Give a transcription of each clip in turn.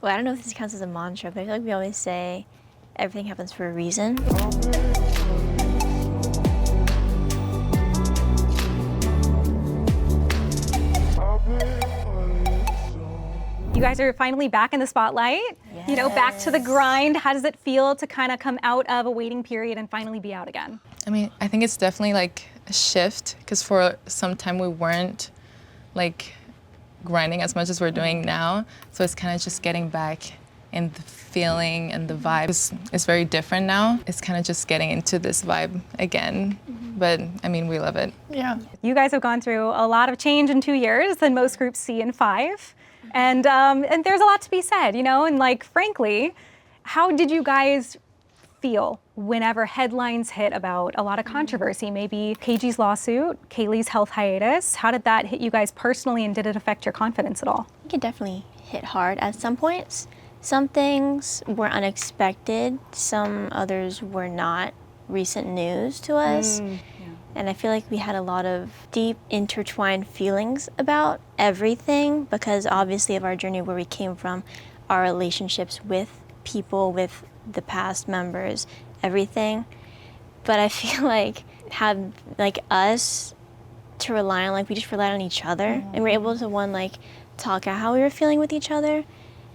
Well, I don't know if this counts as a mantra, but I feel like we always say everything happens for a reason. You guys are finally back in the spotlight, you know, back to the grind. How does it feel to kind of come out of a waiting period and finally be out again? I mean, I think it's definitely like a shift, because for some time we weren't like grinding as much as we're doing now. So it's kind of just getting back in the feeling and the vibe. It's very different now. It's kind of just getting into this vibe again. But I mean, we love it. Yeah. You guys have gone through a lot of change in 2 years than most groups see in 5. And there's a lot to be said, you know, and like, frankly, how did you guys feel whenever headlines hit about a lot of controversy? Maybe KG's lawsuit, Kaylee's health hiatus. How did that hit you guys personally, and did it affect your confidence at all? I think it definitely hit hard at some points. Some things were unexpected, some others were not recent news to us. And I feel like we had a lot of deep intertwined feelings about everything, because obviously of our journey, where we came from, our relationships with people, with the past members, everything. But I feel like had like us to rely on, like we just relied on each other, and we were able to talk out how we were feeling with each other.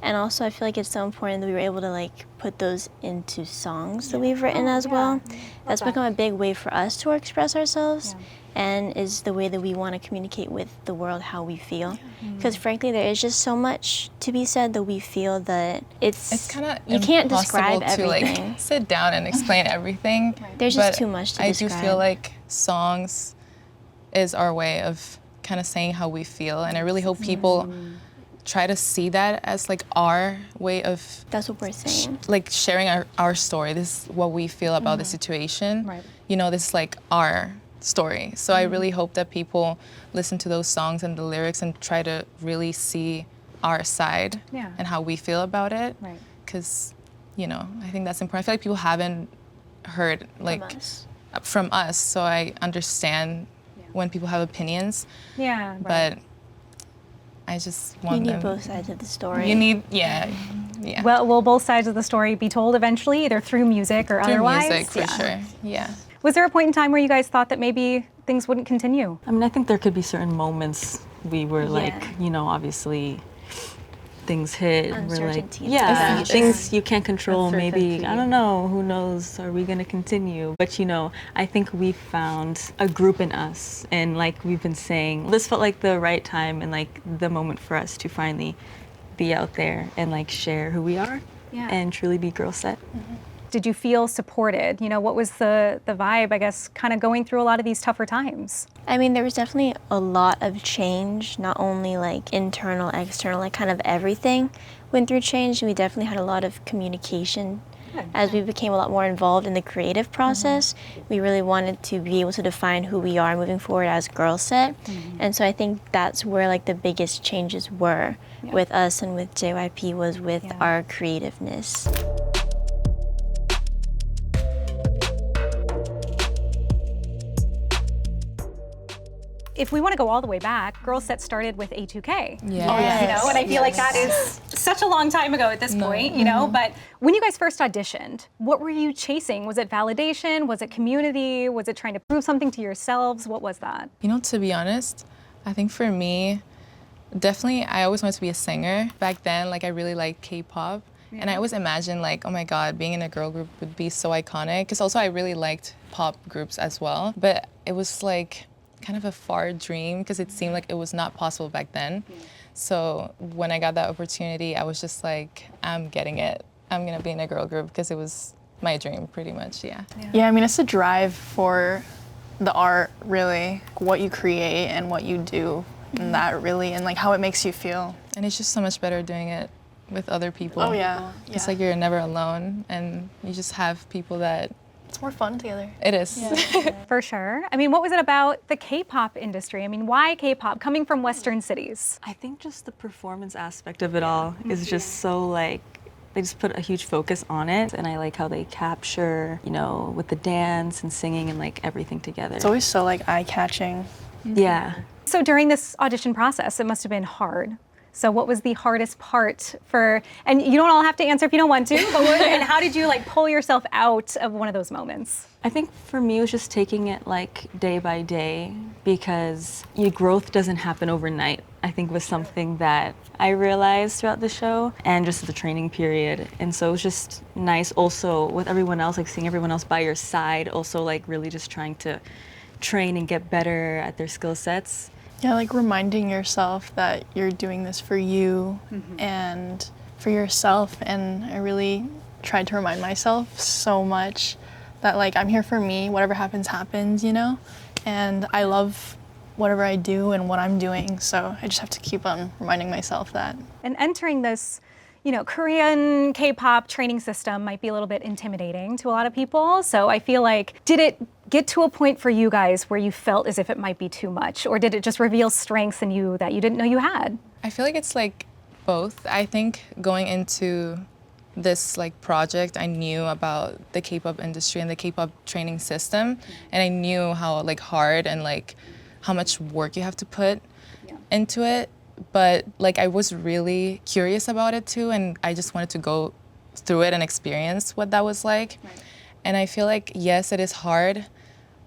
And also I feel like it's so important that we were able to like put those into songs that we've written as well. That's become a big way for us to express ourselves, and is the way that we want to communicate with the world how we feel. Because frankly, there is just so much to be said that we feel that it's kind of you can't describe to everything. like sit down and explain everything. There's just too much to describe. I do feel like songs is our way of kind of saying how we feel, and I really hope people try to see that as like our way of that's what we're saying, like sharing our story. This is what we feel about the situation. You know, this is like our story. So I really hope that people listen to those songs and the lyrics and try to really see our side and how we feel about it. Because, you know, I think that's important. I feel like people haven't heard like from us, so I understand when people have opinions. But I just want you need both sides of the story. You need, Well, will both sides of the story be told eventually, either through music or otherwise? Through music, for sure, yeah. Was there a point in time where you guys thought that maybe things wouldn't continue? I mean, I think there could be certain moments we were like, you know, obviously things hit. We're like, things you can't control. Maybe, I don't know, who knows, are we gonna continue? But you know, I think we found a group in us, and like we've been saying, this felt like the right time and like the moment for us to finally be out there and like share who we are and truly be Girlset. Did you feel supported? You know, what was the vibe, I guess, kind of going through a lot of these tougher times? I mean, there was definitely a lot of change, not only like internal, external, like kind of everything went through change. We definitely had a lot of communication. As we became a lot more involved in the creative process, we really wanted to be able to define who we are moving forward as Girlset. And so I think that's where like the biggest changes were with us and with JYP, was with our creativeness. If we want to go all the way back, Girlset started with A2K. You know, and I feel like that is such a long time ago at this point, you know, but when you guys first auditioned, what were you chasing? Was it validation? Was it community? Was it trying to prove something to yourselves? What was that? You know, to be honest, I think for me, definitely I always wanted to be a singer. Back then, like I really liked K-pop. And I always imagined like, oh my God, being in a girl group would be so iconic. Because also I really liked pop groups as well. But it was like kind of a far dream, because it seemed like it was not possible back then. So when I got that opportunity, I was just like, I'm getting it. I'm gonna be in a girl group, because it was my dream pretty much, yeah, I mean, it's a drive for the art, really, what you create and what you do, and that really, and like how it makes you feel. And it's just so much better doing it with other people. Oh yeah. It's like you're never alone, and you just have people that it's more fun together. It is. For sure. I mean, what was it about the K-pop industry? I mean, why K-pop coming from Western cities? I think just the performance aspect of it all is just so like, they just put a huge focus on it, and I like how they capture, you know, with the dance and singing and like everything together. It's always so like eye-catching. Yeah. So during this audition process, it must have been hard. So what was the hardest part for, and you don't all have to answer if you don't want to, but and how did you like pull yourself out of one of those moments? I think for me, it was just taking it like day by day, because your growth doesn't happen overnight, I think was something that I realized throughout the show and just the training period. And so it was just nice also with everyone else, like seeing everyone else by your side, also like really just trying to train and get better at their skill sets. Yeah, like reminding yourself that you're doing this for you and for yourself. And I really tried to remind myself so much that like I'm here for me, whatever happens, happens, you know? And I love whatever I do and what I'm doing. So I just have to keep on reminding myself that. And entering this, you know, Korean K-pop training system might be a little bit intimidating to a lot of people. So I feel like, did it get to a point for you guys where you felt as if it might be too much? Or did it just reveal strengths in you that you didn't know you had? I feel like it's like both. I think going into this like project, I knew about the K-pop industry and the K-pop training system, and I knew how like hard and like how much work you have to put into it. But like I was really curious about it too, and I just wanted to go through it and experience what that was like. And I feel like yes, it is hard,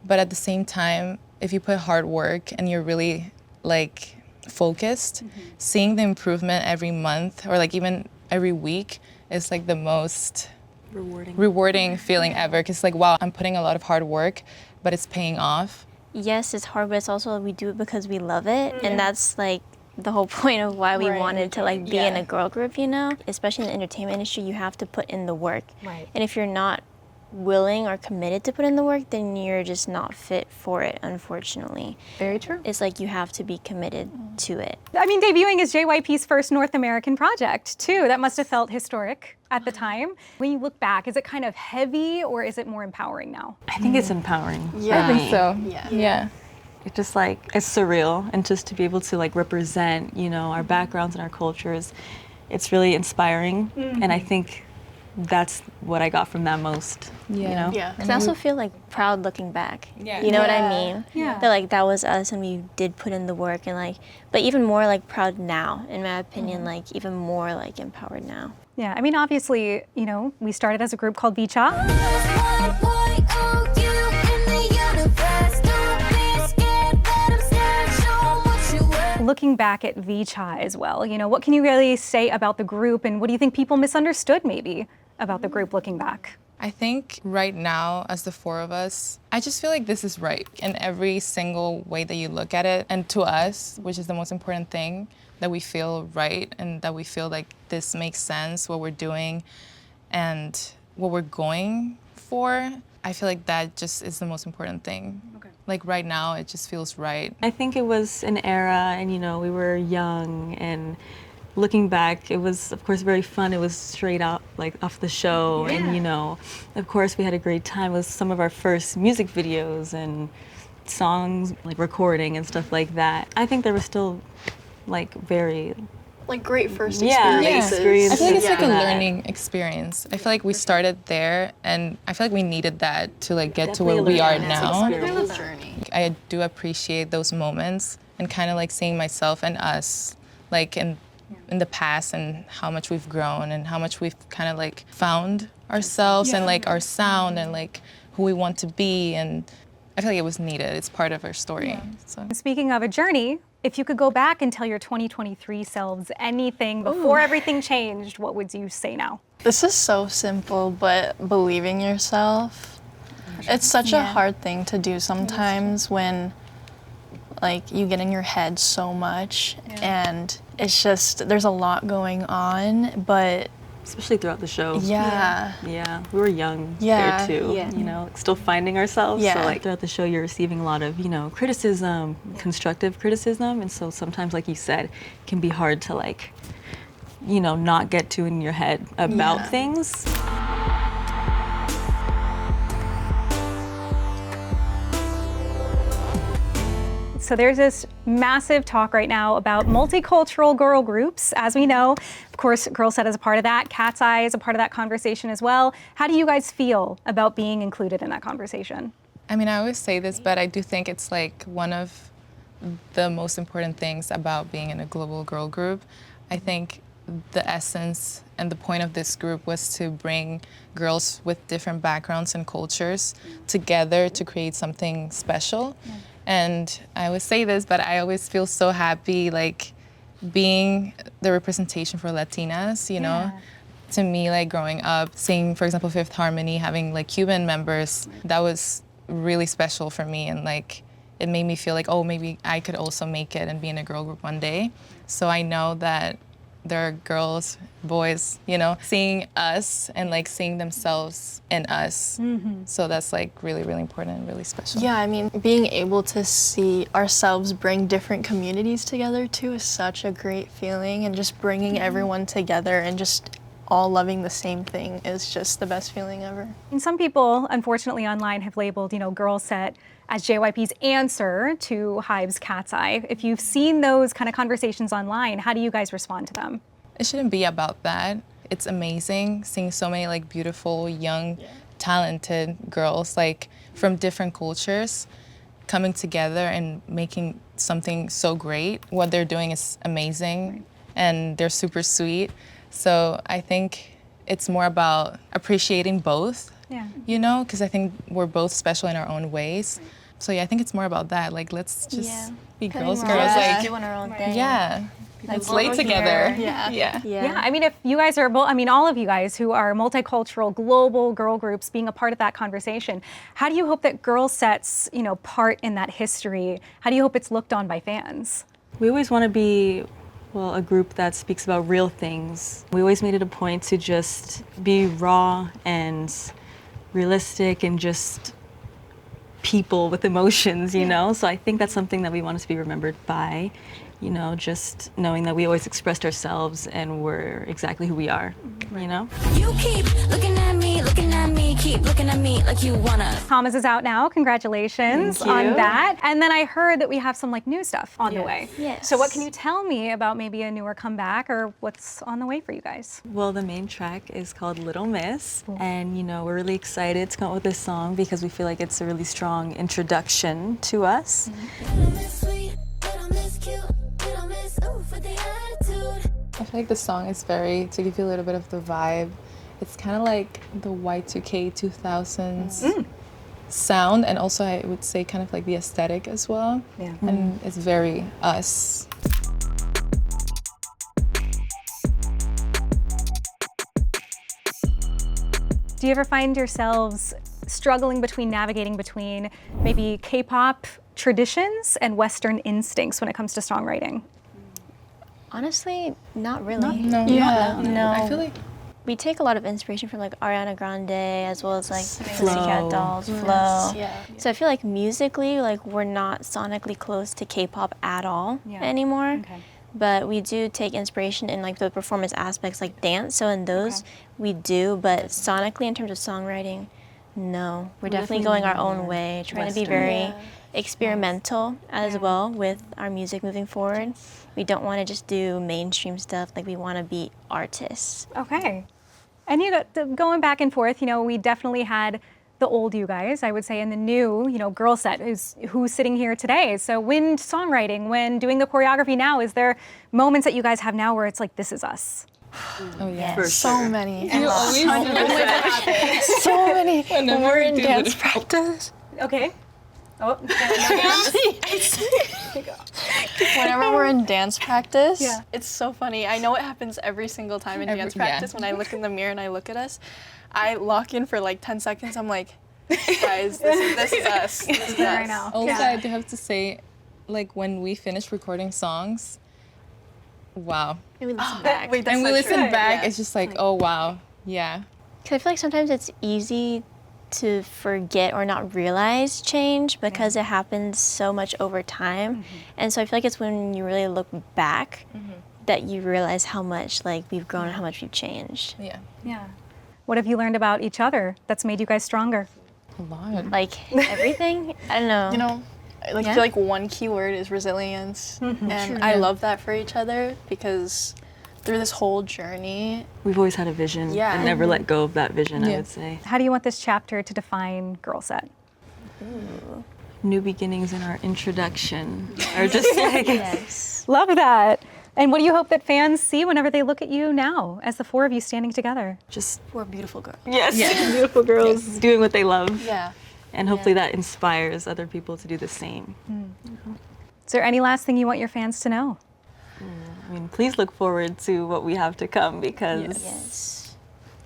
but at the same time, if you put hard work and you're really like focused, seeing the improvement every month or like even every week is like the most rewarding feeling ever. Because like, wow, I'm putting a lot of hard work, but it's paying off. Yes, it's hard, but it's also we do it because we love it, and that's like the whole point of why we wanted to like be in a girl group, you know? Especially in the entertainment industry, you have to put in the work. Right. And if you're not willing or committed to put in the work, then you're just not fit for it, unfortunately. Very true. It's like you have to be committed to it. I mean, debuting as JYP's first North American project, too. That must have felt historic at the time. When you look back, is it kind of heavy or is it more empowering now? I think it's empowering. Yeah. I think so. Yeah. It's just like, it's surreal, and just to be able to like represent, you know, our backgrounds and our cultures, it's really inspiring. And I think that's what I got from that most, you know? Yeah. Because I also feel like proud looking back. Yeah. You know what I mean? Yeah. That like that was us and we did put in the work, and like, but even more like proud now, in my opinion, like even more like empowered now. Yeah, I mean, obviously, you know, we started as a group called VCHA. Looking back at VCHA as well, you know, what can you really say about the group, and what do you think people misunderstood maybe about the group looking back? I think right now, as the four of us, I just feel like this is right in every single way that you look at it. And to us, which is the most important thing, that we feel right and that we feel like this makes sense, what we're doing and what we're going for. I feel like that just is the most important thing. Okay. Like right now, it just feels right. I think it was an era, and you know, we were young, and looking back, it was of course very fun. It was straight out like off the show, and you know, of course we had a great time with some of our first music videos and songs like recording and stuff like that. I think there was still like very Like great first experiences. I feel like it's like a Yeah. learning experience. I feel like we started there, and I feel like we needed that to like get to Definitely where we a are learning now. experience. journey. I do appreciate those moments and kind of like seeing myself and us like in the past, and how much we've grown and how much we've kind of like found ourselves and like our sound and like who we want to be. And I feel like it was needed. It's part of our story. So. Speaking of a journey, if you could go back and tell your 2023 selves anything before everything changed, what would you say now? This is so simple, but believing yourself. It's such a hard thing to do sometimes when like you get in your head so much and it's just there's a lot going on, but especially throughout the show. yeah. We were young Yeah. there too, you know, like still finding ourselves. Yeah. So like throughout the show, you're receiving a lot of, you know, criticism, constructive criticism. And so sometimes, like you said, it can be hard to like, you know, not get too in your head about things. So there's this massive talk right now about multicultural girl groups. As we know, of course, Girlset is a part of that. KATSEYE is a part of that conversation as well. How do you guys feel about being included in that conversation? I mean, I always say this, but I do think it's like one of the most important things about being in a global girl group. I think the essence and the point of this group was to bring girls with different backgrounds and cultures together to create something special. And I always say this, but I always feel so happy, like, being the representation for Latinas, you know? To me, like, growing up, seeing, for example, Fifth Harmony, having, like, Cuban members, that was really special for me. And, like, it made me feel like, oh, maybe I could also make it and be in a girl group one day. So I know that there are girls, boys, you know, seeing us and, like, seeing themselves in us. So that's, like, really, really important and really special. Yeah, I mean, being able to see ourselves bring different communities together too is such a great feeling, and just bringing everyone together and just all loving the same thing is just the best feeling ever. And some people, unfortunately, online have labeled, you know, Girlset as JYP's answer to Hybe's KATSEYE. If you've seen those kind of conversations online, how do you guys respond to them? It shouldn't be about that. It's amazing seeing so many, like, beautiful, young, talented girls, like, from different cultures coming together and making something so great. What they're doing is amazing, and they're super sweet. So I think it's more about appreciating both, you know, because I think we're both special in our own ways. So yeah, I think it's more about that. Like, let's just be girls, like, like, doing our own thing. yeah. Like, Let's lay together. Yeah, I mean, if you guys are, I mean, all of you guys who are multicultural, global girl groups being a part of that conversation, how do you hope that Girlset's, you know, part in that history, how do you hope it's looked on by fans? We always want to be, well, a group that speaks about real things. We always made it a point to just be raw and realistic and just people with emotions, you know? So I think that's something that we want to be remembered by, you know, just knowing that we always expressed ourselves and we're exactly who we are, you know? You keep looking at me, keep looking at me like you wanna. Thomas is out now. Congratulations on that. And then I heard that we have some, like, new stuff on the way. Yes. So what can you tell me about maybe a newer comeback or what's on the way for you guys? Well, the main track is called Little Miss, and, you know, we're really excited to come up with this song because we feel like it's a really strong introduction to us. Little miss sweet, little miss cute, little miss ooh for the attitude. I feel like the song is very, to give you a little bit of the vibe, it's kind of like the Y2K 2000s sound, and also I would say kind of like the aesthetic as well. Yeah. And it's very us. Do you ever find yourselves struggling between navigating between maybe K-pop traditions and Western instincts when it comes to songwriting? Honestly, not really. No. No. I feel like We take a lot of inspiration from, like, Ariana Grande, as well as, like, Flow. Pussycat Dolls, Flow. Yeah. So I feel like musically, like, we're not sonically close to K-pop at all anymore. Okay. But we do take inspiration in, like, the performance aspects, like dance. So in those, we do. But sonically, in terms of songwriting, no. We're definitely going our own way, trying to be Western. very experimental as well with our music moving forward. We don't want to just do mainstream stuff. Like, we want to be artists. Okay. And you know, going back and forth, you know, we definitely had the old you guys, I would say, and the new, you know, Girlset, who's sitting here today. So when songwriting, when doing the choreography now, is there moments that you guys have now where it's like, this is us? oh yeah. For So sure. many. You always So many. Whenever When we're we in do dance this. practice. Okay. Oh, Whenever we're in dance practice, Yeah. it's so funny. I know it happens every single time in dance yeah. practice. When I look in the mirror and I look at us, I lock in for like 10 seconds. I'm like, guys, this is us. This is right us. now. Also, I do have to say, like, when we finish recording songs, wow. And we listen back. Wait, that's And we not listen true. back, Yeah. it's just like, oh wow, yeah. Because I feel like sometimes it's easy to forget or not realize change because it happens so much over time. And so I feel like it's when you really look back that you realize how much, like, we've grown and how much we've changed. Yeah. yeah. What have you learned about each other that's made you guys stronger? A lot. Like, everything. I don't know. You know, like, I feel like one key word is resilience. And I love that for each other because through this whole journey, We've always had a vision Yeah. and never let go of that vision, I Yeah. would say. How do you want this chapter to define Girlset? New beginnings in our introduction are just like, Yes. Love that. And what do you hope that fans see whenever they look at you now, as the four of you standing together? Just We're beautiful girls. yes, beautiful girls doing what they love. Yeah. And hopefully that inspires other people to do the same. Is there any last thing you want your fans to know? I mean, please look forward to what we have to come because Yes.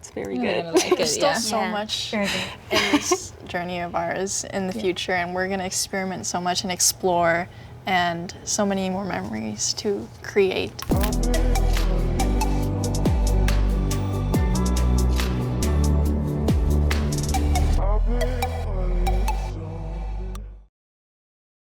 it's very You're good. gonna like There's it, still yeah. so Yeah. much Very good. in this journey of ours in the future, and we're gonna experiment so much and explore, and so many more memories to create.